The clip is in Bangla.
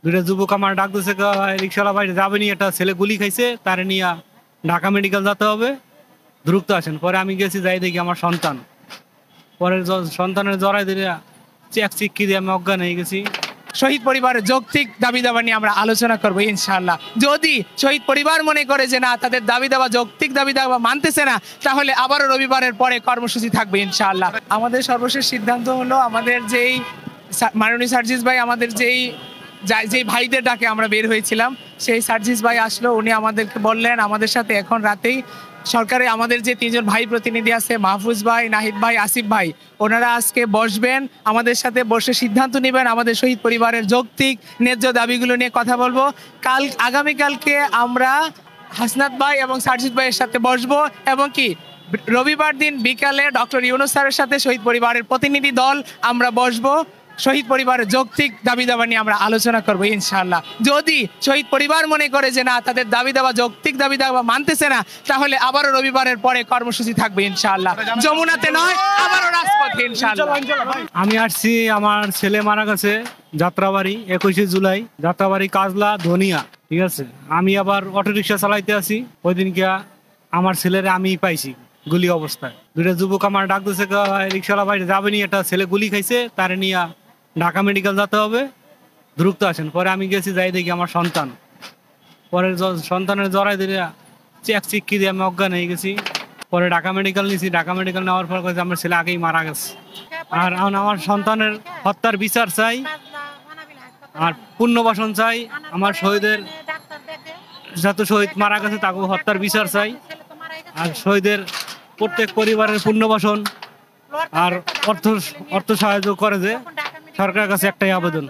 দুইটা যুবক আমার ডাক দিছে, রিক্সাওয়ালা ভাই যাবেনি, একটা ছেলে গুলি খাইছে, তারে নিয়ে ঢাকা মেডিকেল যেতে হবে, দ্রুত আসেন। পরে আমি গেছি, যাই দেখি আমার সন্তান। পরে সন্তানের জড়াই দিয়ে চেক চিক্কি দিয়ে আমি অজ্ঞান হয়ে গেছি। শহীদ পরিবারের যৌক্তিক দাবি দাবা নিয়ে আমরা আলোচনা করবো ইনশাআল্লাহ। যদি শহীদ পরিবার মনে করে যে না, তাদের দাবি দাবা যৌক্তিক দাবি দাবা মানতেছে না, তাহলে আবারও রবিবারের পরে কর্মসূচি থাকবে ইনশাআল্লাহ। আমাদের সর্বশেষ সিদ্ধান্ত হলো, আমাদের যেই মাননীয় সার্জিস ভাই, আমাদের যেই ভাইদের ডাকে আমরা বের হয়েছিলাম, সেই সার্জিস ভাই আসলো। উনি আমাদেরকে বললেন আমাদের সাথে এখন রাতেই সরকারে আমাদের যে তিনজন ভাই প্রতিনিধি আছে, মাহফুজ ভাই, নাহিদ ভাই, আসিফ ভাই, ওনারা আজকে বসবেন, আমাদের সাথে বসে সিদ্ধান্ত নেবেন, আমাদের শহীদ পরিবারের যৌক্তিক ন্যায্য দাবিগুলো নিয়ে কথা বলবো। আগামীকালকে আমরা হাসনাত ভাই এবং সার্জিস ভাইয়ের সাথে বসবো, এবং কি রবিবার দিন বিকালে ডক্টর ইউনূস স্যারের সাথে শহীদ পরিবারের প্রতিনিধি দল আমরা বসবো। শহীদ পরিবারের যৌক্তিক দাবি দাবা নিয়ে আমরা আলোচনা করবো ইনশাআল্লাহ। যদি শহীদ পরিবার মনে করে যে না, তাদের দাবি দাবা যৌক্তিক দাবি দাবা মানতেছে না, তাহলে আবারও রবিবারের পরে কর্মসূচি থাকবে ইনশাআল্লাহ। যমুনাতে নয়, আবারও রাজপথে ইনশাআল্লাহ। আমি আসছি, আমার ছেলে মারা গেছে যাত্রাবাড়ি 21শে জুলাই, যাত্রাবাড়ি কাজলা ধনিয়া, ঠিক আছে। আমি আবার অটোরিকশা চালাইতে আছি, ওই দিনকে আমার ছেলেরে আমি পাইছি গুলি অবস্থায়। দুইটা যুবক আমার ডাক দিছে, রিক্সাওয়ালা ভাই যাবেনি, একটা ছেলে গুলি খাইছে, তারে নিয়ে ঢাকা মেডিকেল যেতে হবে, দ্রুত আসেন। পরে আমি গেছি, যাই দেখি আমার সন্তান। পরে সন্তানের জড়াই দিয়ে চেক চিক্কি দিয়ে আমি অজ্ঞান হয়ে গেছি। পরে ঢাকা মেডিকেল নিয়েছি, ঢাকা মেডিকেল নেওয়ার পর কাছে আমার ছেলে আগেই মারা গেছে। আর এখন আমার সন্তানের হত্যার বিচার চাই, আর পুনর্বাসন চাই। আমার শহীদের যত শহীদ মারা গেছে তাকে হত্যার বিচার চাই, আর শহীদের প্রত্যেক পরিবারের পুনর্বাসন আর অর্থ সাহায্য করে যে সরকারের কাছে একটাই আবেদন।